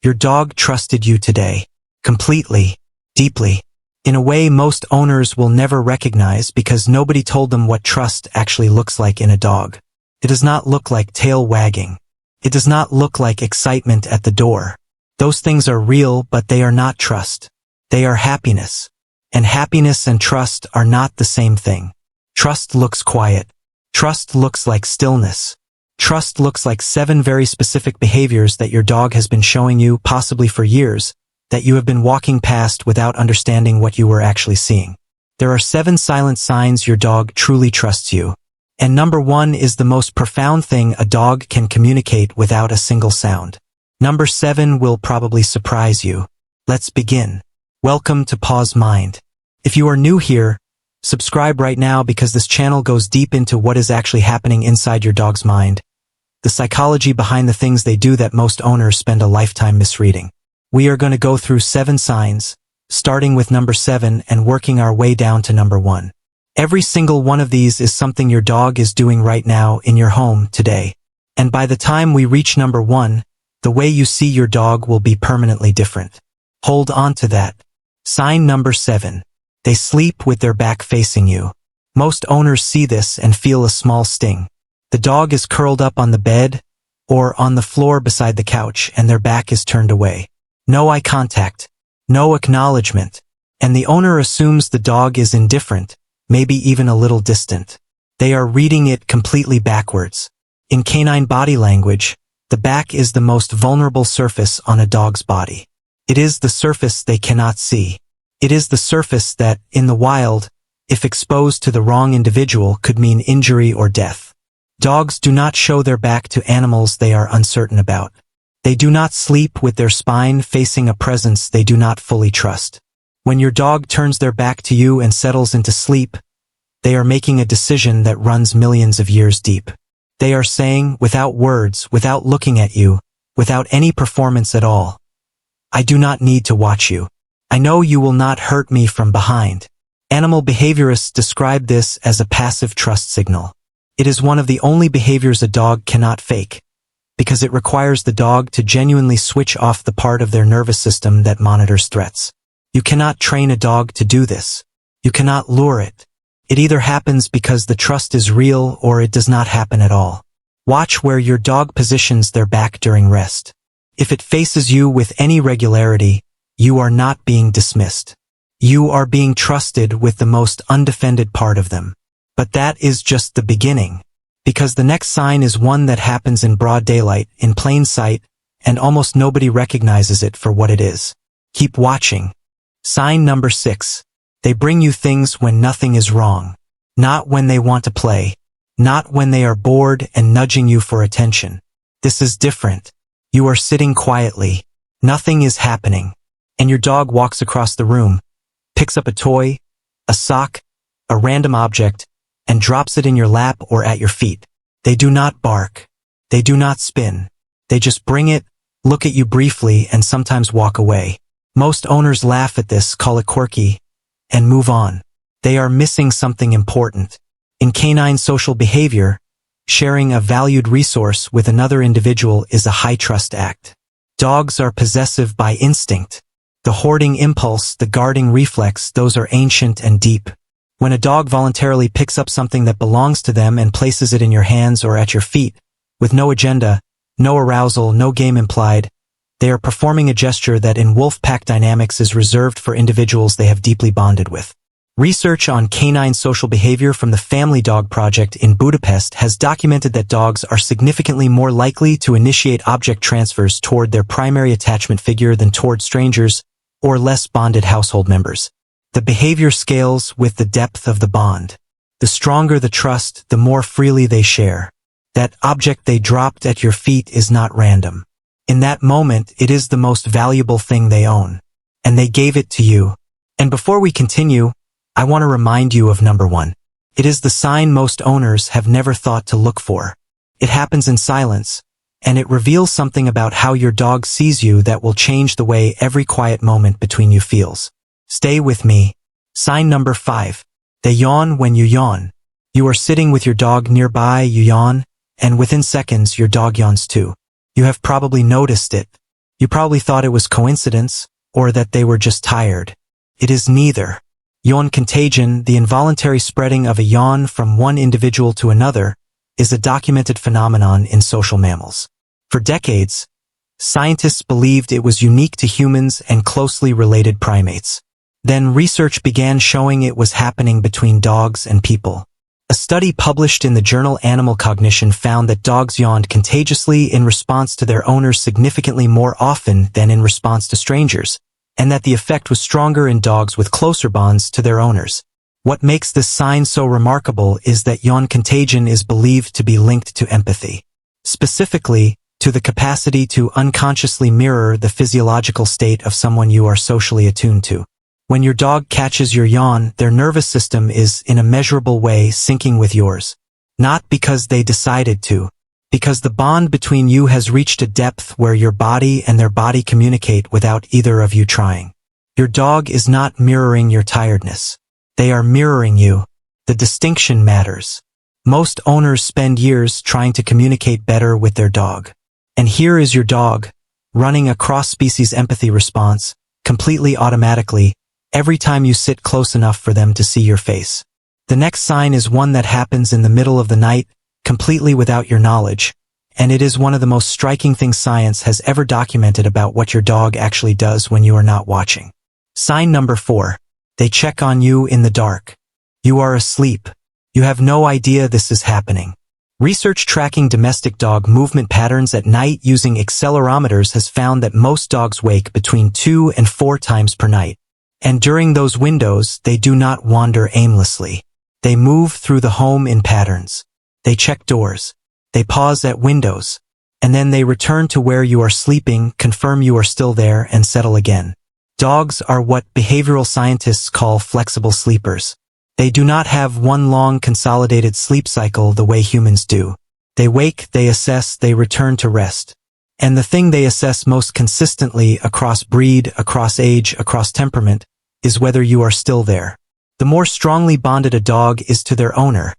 Your dog trusted you today. Completely. Deeply. In a way most owners will never recognize because nobody told them what trust actually looks like in a dog. It does not look like tail wagging. It does not look like excitement at the door. Those things are real, but they are not trust. They are happiness. And happiness and trust are not the same thing. Trust looks quiet. Trust looks like stillness. Trust looks like 7 very specific behaviors that your dog has been showing you, possibly for years, that you have been walking past without understanding what you were actually seeing. There are 7 silent signs your dog truly trusts you. And number 1 is the most profound thing a dog can communicate without a single sound. Number 7 will probably surprise you. Let's begin. Welcome to PAW'S Mind. If you are new here, subscribe right now because this channel goes deep into what is actually happening inside your dog's mind. The psychology behind the things they do that most owners spend a lifetime misreading. We are going to go through 7 signs, starting with number 7 and working our way down to number 1. Every single one of these is something your dog is doing right now in your home today. And by the time we reach number 1, the way you see your dog will be permanently different. Hold on to that. Sign number 7. They sleep with their back facing you. Most owners see this and feel a small sting. The dog is curled up on the bed or on the floor beside the couch and their back is turned away. No eye contact, no acknowledgement, and the owner assumes the dog is indifferent, maybe even a little distant. They are reading it completely backwards. In canine body language, the back is the most vulnerable surface on a dog's body. It is the surface they cannot see. It is the surface that, in the wild, if exposed to the wrong individual, could mean injury or death. Dogs do not show their back to animals they are uncertain about. They do not sleep with their spine facing a presence they do not fully trust. When your dog turns their back to you and settles into sleep, they are making a decision that runs millions of years deep. They are saying, without words, without looking at you, without any performance at all, I do not need to watch you. I know you will not hurt me from behind. Animal behaviorists describe this as a passive trust signal. It is one of the only behaviors a dog cannot fake, because it requires the dog to genuinely switch off the part of their nervous system that monitors threats. You cannot train a dog to do this. You cannot lure it. It either happens because the trust is real or it does not happen at all. Watch where your dog positions their back during rest. If it faces you with any regularity, you are not being dismissed. You are being trusted with the most undefended part of them. But that is just the beginning. Because the next sign is one that happens in broad daylight, in plain sight, and almost nobody recognizes it for what it is. Keep watching. Sign number 6. They bring you things when nothing is wrong. Not when they want to play. Not when they are bored and nudging you for attention. This is different. You are sitting quietly. Nothing is happening. And your dog walks across the room, picks up a toy, a sock, a random object, and drops it in your lap or at your feet. They do not bark. They do not spin. They just bring it, look at you briefly, and sometimes walk away. Most owners laugh at this, call it quirky, and move on. They are missing something important. In canine social behavior, sharing a valued resource with another individual is a high-trust act. Dogs are possessive by instinct. The hoarding impulse, the guarding reflex, those are ancient and deep. When a dog voluntarily picks up something that belongs to them and places it in your hands or at your feet, with no agenda, no arousal, no game implied, they are performing a gesture that in wolf pack dynamics is reserved for individuals they have deeply bonded with. Research on canine social behavior from the Family Dog Project in Budapest has documented that dogs are significantly more likely to initiate object transfers toward their primary attachment figure than toward strangers or less bonded household members. The behavior scales with the depth of the bond. The stronger the trust, the more freely they share. That object they dropped at your feet is not random. In that moment, it is the most valuable thing they own. And they gave it to you. And before we continue, I want to remind you of number 1. It is the sign most owners have never thought to look for. It happens in silence, and it reveals something about how your dog sees you that will change the way every quiet moment between you feels. Stay with me. Sign number 5. They yawn when you yawn. You are sitting with your dog nearby, you yawn, and within seconds your dog yawns too. You have probably noticed it. You probably thought it was coincidence, or that they were just tired. It is neither. Yawn contagion, the involuntary spreading of a yawn from one individual to another, is a documented phenomenon in social mammals. For decades, scientists believed it was unique to humans and closely related primates. Then research began showing it was happening between dogs and people. A study published in the journal Animal Cognition found that dogs yawned contagiously in response to their owners significantly more often than in response to strangers, and that the effect was stronger in dogs with closer bonds to their owners. What makes this sign so remarkable is that yawn contagion is believed to be linked to empathy. Specifically, to the capacity to unconsciously mirror the physiological state of someone you are socially attuned to. When your dog catches your yawn, their nervous system is, in a measurable way, syncing with yours. Not because they decided to, because the bond between you has reached a depth where your body and their body communicate without either of you trying. Your dog is not mirroring your tiredness. They are mirroring you. The distinction matters. Most owners spend years trying to communicate better with their dog. And here is your dog, running a cross-species empathy response, completely automatically, every time you sit close enough for them to see your face. The next sign is one that happens in the middle of the night, completely without your knowledge, and it is one of the most striking things science has ever documented about what your dog actually does when you are not watching. Sign number 4. They check on you in the dark. You are asleep. You have no idea this is happening. Research tracking domestic dog movement patterns at night using accelerometers has found that most dogs wake between 2 and 4 times per night. And during those windows, they do not wander aimlessly. They move through the home in patterns. They check doors. They pause at windows. And then they return to where you are sleeping, confirm you are still there, and settle again. Dogs are what behavioral scientists call flexible sleepers. They do not have one long consolidated sleep cycle the way humans do. They wake, they assess, they return to rest. And the thing they assess most consistently across breed, across age, across temperament, is whether you are still there. The more strongly bonded a dog is to their owner,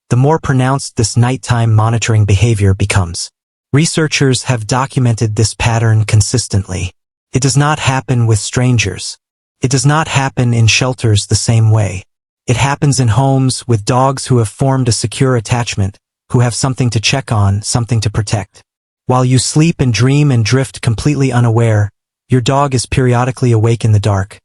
the more pronounced this nighttime monitoring behavior becomes. Researchers have documented this pattern consistently. It does not happen with strangers. It does not happen in shelters the same way. It happens in homes with dogs who have formed a secure attachment, who have something to check on, something to protect. While you sleep and dream and drift completely unaware, your dog is periodically awake in the dark,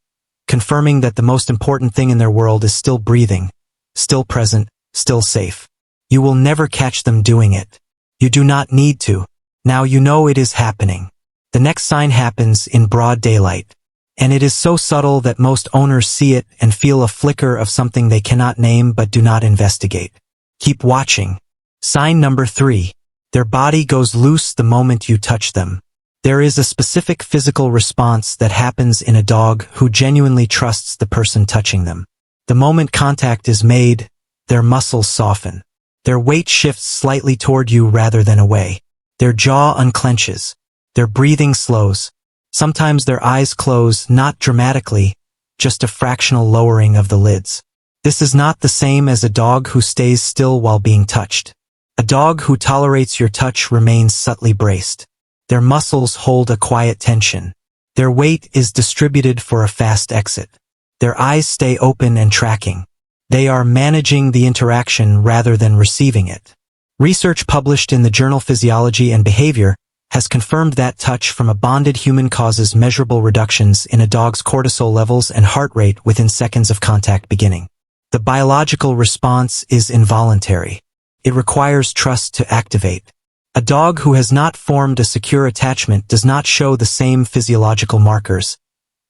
confirming that the most important thing in their world is still breathing, still present, still safe. You will never catch them doing it. You do not need to. Now you know it is happening. The next sign happens in broad daylight. And it is so subtle that most owners see it and feel a flicker of something they cannot name but do not investigate. Keep watching. Sign number 3. Their body goes loose the moment you touch them. There is a specific physical response that happens in a dog who genuinely trusts the person touching them. The moment contact is made, their muscles soften. Their weight shifts slightly toward you rather than away. Their jaw unclenches. Their breathing slows. Sometimes their eyes close, not dramatically, just a fractional lowering of the lids. This is not the same as a dog who stays still while being touched. A dog who tolerates your touch remains subtly braced. Their muscles hold a quiet tension. Their weight is distributed for a fast exit. Their eyes stay open and tracking. They are managing the interaction rather than receiving it. Research published in the journal Physiology and Behavior has confirmed that touch from a bonded human causes measurable reductions in a dog's cortisol levels and heart rate within seconds of contact beginning. The biological response is involuntary. It requires trust to activate. A dog who has not formed a secure attachment does not show the same physiological markers,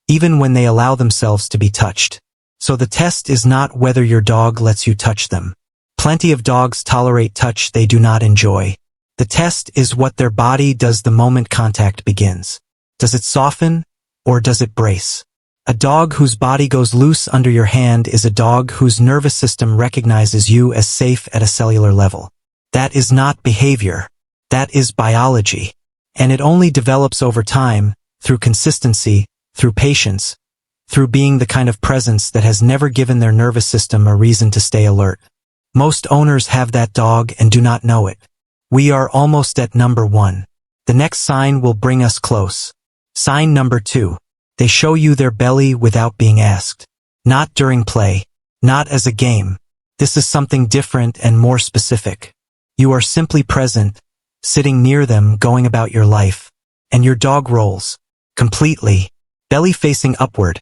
even when they allow themselves to be touched. So the test is not whether your dog lets you touch them. Plenty of dogs tolerate touch they do not enjoy. The test is what their body does the moment contact begins. Does it soften, or does it brace? A dog whose body goes loose under your hand is a dog whose nervous system recognizes you as safe at a cellular level. That is not behavior. That is biology. And it only develops over time, through consistency, through patience, through being the kind of presence that has never given their nervous system a reason to stay alert. Most owners have that dog and do not know it. We are almost at number 1. The next sign will bring us close. Sign number 2. They show you their belly without being asked. Not during play. Not as a game. This is something different and more specific. You are simply present, sitting near them, going about your life. And your dog rolls. Completely. Belly facing upward.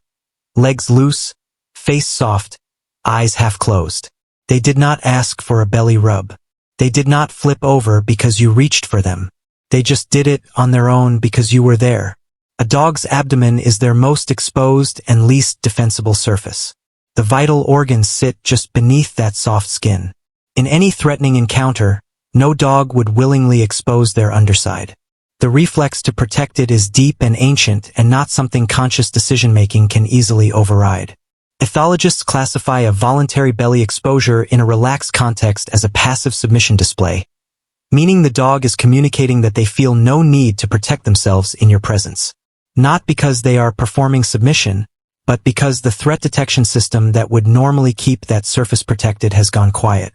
Legs loose. Face soft. Eyes half closed. They did not ask for a belly rub. They did not flip over because you reached for them. They just did it on their own because you were there. A dog's abdomen is their most exposed and least defensible surface. The vital organs sit just beneath that soft skin. In any threatening encounter, no dog would willingly expose their underside. The reflex to protect it is deep and ancient and not something conscious decision-making can easily override. Ethologists classify a voluntary belly exposure in a relaxed context as a passive submission display, meaning the dog is communicating that they feel no need to protect themselves in your presence. Not because they are performing submission, but because the threat detection system that would normally keep that surface protected has gone quiet.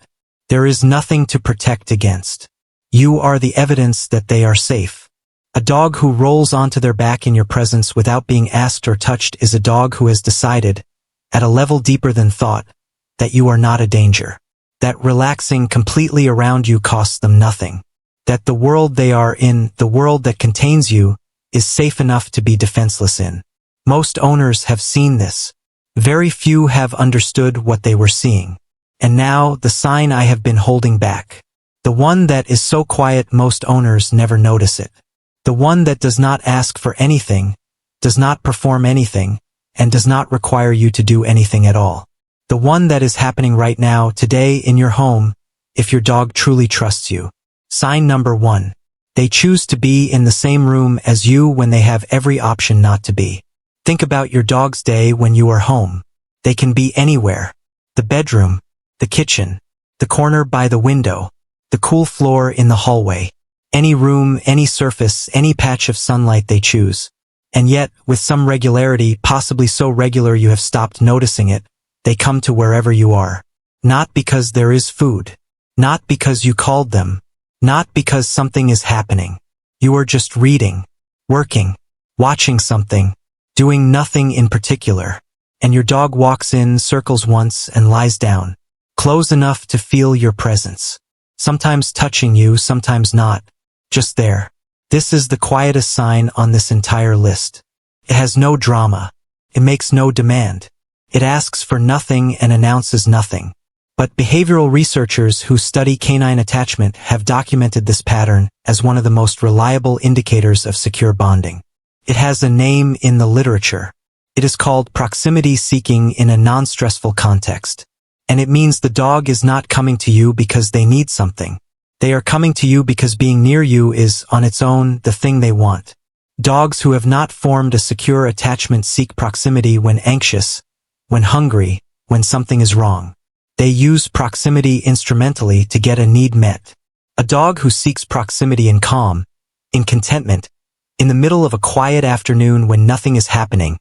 There is nothing to protect against. You are the evidence that they are safe. A dog who rolls onto their back in your presence without being asked or touched is a dog who has decided, at a level deeper than thought, that you are not a danger. That relaxing completely around you costs them nothing. That the world they are in, the world that contains you, is safe enough to be defenseless in. Most owners have seen this. Very few have understood what they were seeing. And now, the sign I have been holding back. The one that is so quiet most owners never notice it. The one that does not ask for anything, does not perform anything, and does not require you to do anything at all. The one that is happening right now, today, in your home, if your dog truly trusts you. Sign number 1. They choose to be in the same room as you when they have every option not to be. Think about your dog's day when you are home. They can be anywhere. The bedroom, the kitchen, the corner by the window, the cool floor in the hallway. Any room, any surface, any patch of sunlight they choose. And yet, with some regularity, possibly so regular you have stopped noticing it, they come to wherever you are. Not because there is food. Not because you called them. Not because something is happening. You are just reading, working, watching something, doing nothing in particular. And your dog walks in, circles once, and lies down. Close enough to feel your presence. Sometimes touching you, sometimes not. Just there. This is the quietest sign on this entire list. It has no drama. It makes no demand. It asks for nothing and announces nothing. But behavioral researchers who study canine attachment have documented this pattern as one of the most reliable indicators of secure bonding. It has a name in the literature. It is called proximity seeking in a non-stressful context. And it means the dog is not coming to you because they need something. They are coming to you because being near you is, on its own, the thing they want. Dogs who have not formed a secure attachment seek proximity when anxious, when hungry, when something is wrong. They use proximity instrumentally to get a need met. A dog who seeks proximity in calm, in contentment, in the middle of a quiet afternoon when nothing is happening,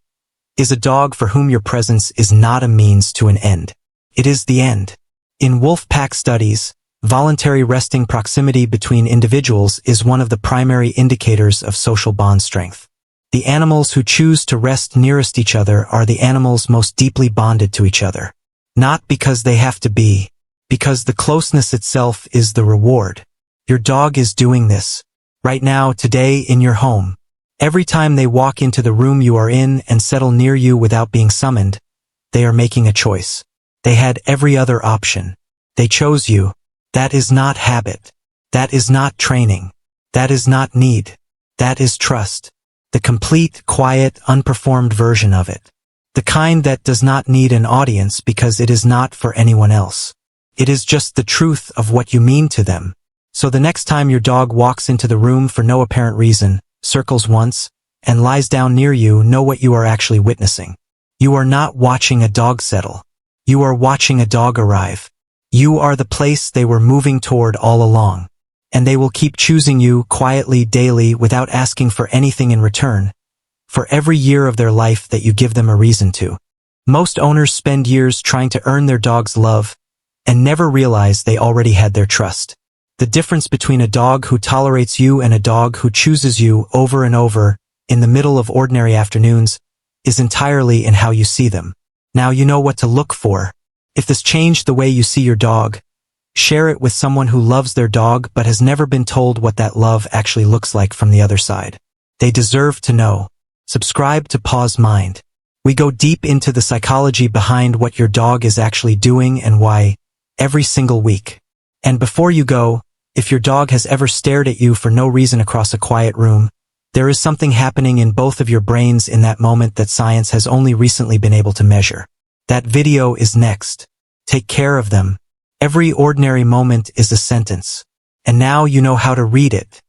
is a dog for whom your presence is not a means to an end. It is the end. In wolf pack studies, voluntary resting proximity between individuals is one of the primary indicators of social bond strength. The animals who choose to rest nearest each other are the animals most deeply bonded to each other. Not because they have to be, because the closeness itself is the reward. Your dog is doing this. Right now, today, in your home. Every time they walk into the room you are in and settle near you without being summoned, they are making a choice. They had every other option. They chose you. That is not habit. That is not training. That is not need. That is trust. The complete, quiet, unperformed version of it. The kind that does not need an audience because it is not for anyone else. It is just the truth of what you mean to them. So the next time your dog walks into the room for no apparent reason, circles once, and lies down near you, know what you are actually witnessing. You are not watching a dog settle. You are watching a dog arrive. You are the place they were moving toward all along. And they will keep choosing you quietly daily without asking for anything in return, for every year of their life that you give them a reason to. Most owners spend years trying to earn their dog's love and never realize they already had their trust. The difference between a dog who tolerates you and a dog who chooses you over and over in the middle of ordinary afternoons, is entirely in how you see them. Now you know what to look for. If this changed the way you see your dog, share it with someone who loves their dog but has never been told what that love actually looks like from the other side. They deserve to know. Subscribe to PAW'S Mind. We go deep into the psychology behind what your dog is actually doing and why, every single week. And before you go, if your dog has ever stared at you for no reason across a quiet room, there is something happening in both of your brains in that moment that science has only recently been able to measure. That video is next. Take care of them. Every ordinary moment is a sentence. And now you know how to read it.